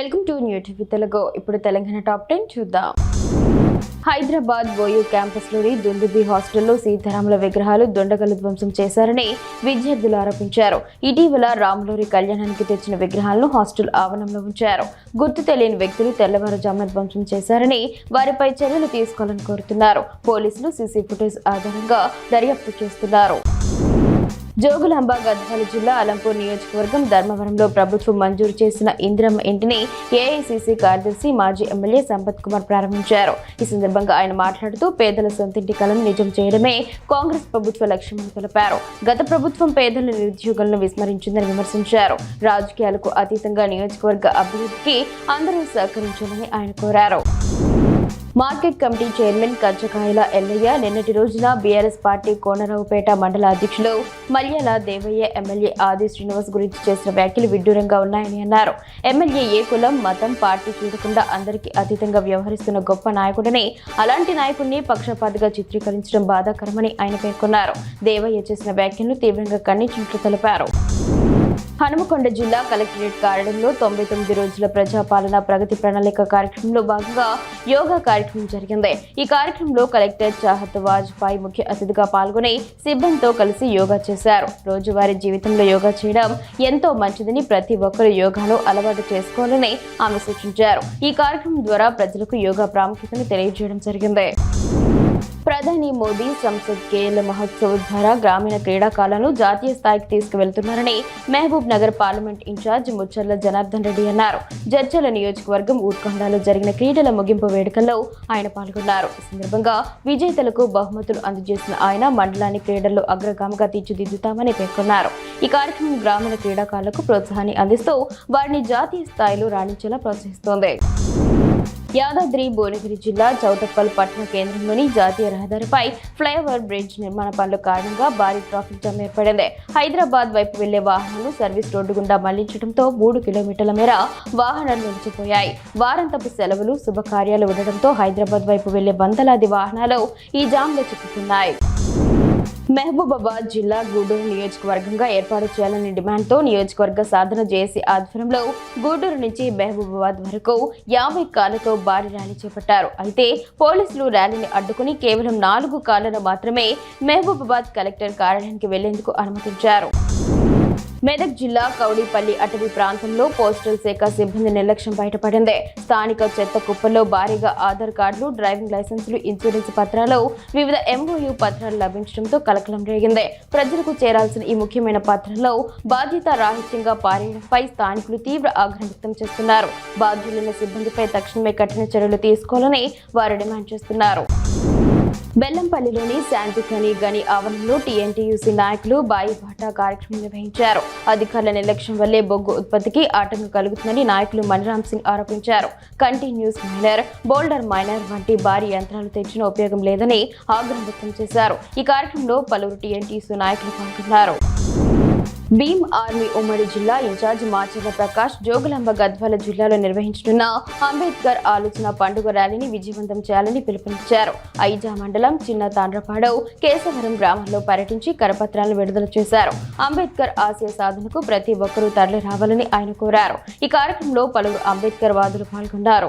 Welcome to new TV Telugu. ఇప్పుడు Telangana top 10 చూద్దాం. Hyderabad OU క్యాంపస్లోని దుందుబి హాస్టల్లో సీతారాముల విగ్రహాలు దొండగలు ధ్వంసం చేశారని విద్యార్థులు ఆరోపించారు. ఇటీవల రాములూరి కళ్యాణానికి తెచ్చిన విగ్రహాలను హాస్టల్ ఆవరణంలో ఉంచారు. గుర్తు తెలియని వ్యక్తులు తెల్లవారుజామున ధ్వంసం చేశారని వారిపై చర్యలు తీసుకోవాలని కోరుతున్నారు. పోలీసులు సీసీ ఫుటేజ్ ఆధారంగా దర్యాప్తు చేస్తున్నారు. జోగులాంబ గద్వాల జిల్లా అలంపూర్ నియోజకవర్గం ధర్మవరంలో ప్రభుత్వం మంజూరు చేసిన ఇందిరమ్మ ఇంటిని ఏఐసీసీ కార్యదర్శి మాజీ ఎమ్మెల్యే సంపత్ కుమార్ ప్రారంభించారు. ఈ సందర్భంగా ఆయన మాట్లాడుతూ పేదల సొంతింటి కలను నిజం చేయడమే కాంగ్రెస్ ప్రభుత్వ లక్ష్యమని తెలిపారు. గత ప్రభుత్వం పేదల నిరుద్యోగులను విస్మరించిందని విమర్శించారు. రాజకీయాలకు అతీతంగా నియోజకవర్గ అభివృద్ధికి అందరూ సహకరించాలని ఆయన కోరారు. మార్కెట్ కమిటీ చైర్మన్ కచ్చకాయల ఎల్లయ్య నిన్నటి రోజున బీఆర్ఎస్ పార్టీ కోనరావుపేట మండల అధ్యక్షులు మల్యాల దేవయ్య ఎమ్మెల్యే ఆది శ్రీనివాస్ గురించి చేసిన వ్యాఖ్యలు విడ్డూరంగా ఉన్నాయని అన్నారు. ఎమ్మెల్యే ఏ కులం మతం పార్టీ చూడకుండా అందరికీ అతీతంగా వ్యవహరిస్తున్న గొప్ప నాయకుడని, అలాంటి నాయకుడిని పక్షపాతిగా చిత్రీకరించడం బాధాకరమని ఆయన పేర్కొన్నారు. దేవయ్య చేసిన వ్యాఖ్యలను తీవ్రంగా ఖండించినట్లు తెలిపారు. హనుమకొండ జిల్లా కలెక్టరేట్ కార్యాలయంలో 99 రోజుల ప్రజాపాలన ప్రగతి ప్రణాళిక కార్యక్రమంలో భాగంగా యోగా కార్యక్రమం జరిగింది. ఈ కార్యక్రమంలో కలెక్టర్ చాహత్ వాజ్పాయ్ ముఖ్య అతిథిగా పాల్గొని సిబ్బందితో కలిసి యోగా చేశారు. రోజువారీ జీవితంలో యోగా చేయడం ఎంతో మంచిదని, ప్రతి ఒక్కరూ యోగాను అలవాటు చేసుకోవాలని ఆమె సూచించారు. ఈ కార్యక్రమం ద్వారా ప్రజలకు యోగా ప్రాముఖ్యతను తెలియజేయడం జరిగింది. ప్రధాని మోదీ సంసద్ ఖేల్ మహోత్సవ్ ద్వారా గ్రామీణ క్రీడాకారులను జాతీయ స్థాయికి తీసుకువెళ్తున్నారని మహబూబ్ నగర్ పార్లమెంట్ ఇన్ఛార్జ్ ముచ్చర్ల జనార్దన్ రెడ్డి అన్నారు. జడ్చల నియోజకవర్గం ఊత్కొండలో జరిగిన క్రీడల ముగింపు వేడుకల్లో ఆయన పాల్గొన్నారు. ఈ సందర్భంగా విజేతలకు బహుమతులు అందజేసిన ఆయన మండలాన్ని క్రీడల్లో అగ్రగామిగా తీర్చిదిద్దుతామని పేర్కొన్నారు. ఈ కార్యక్రమం గ్రామీణ క్రీడాకారులకు ప్రోత్సాహాన్ని అందిస్తూ వారిని జాతీయ స్థాయిలో రాణించేలా ప్రోత్సహిస్తోంది. యాదాద్రి భువనగిరి జిల్లా చౌటప్పల్ పట్టణ కేంద్రంలోని జాతీయ రహదారిపై ఫ్లైఓవర్ బ్రిడ్జ్ నిర్మాణ పనుల కారణంగా భారీ ట్రాఫిక్ జామ్ ఏర్పడింది. హైదరాబాద్ వైపు వెళ్లే వాహనాలు సర్వీస్ రోడ్డు గుండా మళ్లించడంతో 3 కిలోమీటర్ల మేర వాహనాలు నిలిచిపోయాయి. వారాంతపు సెలవులు, శుభకార్యాలు ఉండడంతో హైదరాబాద్ వైపు వెళ్లే వందలాది వాహనాలు ఈ జామ్లో చిక్కుకున్నాయి. మహబూబాబాద్ జిల్లా గూడూరు నియోజకవర్గంగా ఏర్పాటు చేయాలనే డిమాండ్తో నియోజకవర్గ సాధన జేఏసీ ఆధ్వర్యంలో గూడూరు నుంచి మహబూబాబాద్ వరకు 50 కార్లతో భారీ ర్యాలీ చేపట్టారు. అయితే పోలీసులు ర్యాలీని అడ్డుకుని కేవలం 4 కార్లను మాత్రమే మహబూబాబాద్ కలెక్టర్ కార్యాలయానికి వెళ్లేందుకు అనుమతించారు. మెదక్ జిల్లా కౌడిపల్లి అటవీ ప్రాంతంలో పోస్టల్ శాఖ సిబ్బంది నిర్లక్ష్యం బయటపడింది. స్థానిక చెత్త కుప్పల్లో భారీగా ఆధార్ కార్డులు, డ్రైవింగ్ లైసెన్సులు, ఇన్సూరెన్స్ పత్రాలు, వివిధ ఎంఓయూ పత్రాలు లభించడంతో కలకలం రేగింది. ప్రజలకు చేరాల్సిన ఈ ముఖ్యమైన పత్రాల్లో బాధ్యతారాహిత్యంగా పారేయడంపై స్థానికులు తీవ్ర ఆగ్రహం వ్యక్తం చేస్తున్నారు. బాధ్యులైన సిబ్బందిపై తక్షణమే కఠిన చర్యలు తీసుకోవాలని వారు డిమాండ్ చేస్తున్నారు. బెల్లంపల్లిలోని శాంతిఖని గని ఆవరణలో టీఎన్టీయూసీ నాయకులు బాయిబాట కార్యక్రమం నిర్వహించారు. అధికారుల నిర్లక్ష్యం వల్లే బొగ్గు ఉత్పత్తికి ఆటంకం కలుగుతుందని నాయకులు మణిరామ్ సింగ్ ఆరోపించారు. కంటిన్యూస్ మైనర్, బోల్డర్ మైనర్ వంటి భారీ యంత్రాలు తెచ్చిన ఉపయోగం లేదని ఆగ్రహం వ్యక్తం చేశారు. ఈ కార్యక్రమంలో పలువురు టీఎన్టీయూసీ నాయకులు పాల్గొన్నారు. భీమ్ ఆర్మీ ఉమ్మడి జిల్లా ఇన్ఛార్జ్ మాచర్ల ప్రకాష్ జోగులాంబ గద్వాల జిల్లాలో నిర్వహించనున్న అంబేద్కర్ ఆలోచన పండుగ ర్యాలీని విజయవంతం చేయాలని పిలుపునిచ్చారు. ఐజా మండలం చిన్న తాండ్రపాడు, కేశవరం గ్రామాల్లో పర్యటించి కరపత్రాలను విడుదల చేశారు. అంబేద్కర్ ఆశయ సాధనకు ప్రతి ఒక్కరూ తరలి రావాలని ఆయన కోరారు. ఈ కార్యక్రమంలో పలువురు అంబేద్కర్ వాదులు పాల్గొన్నారు.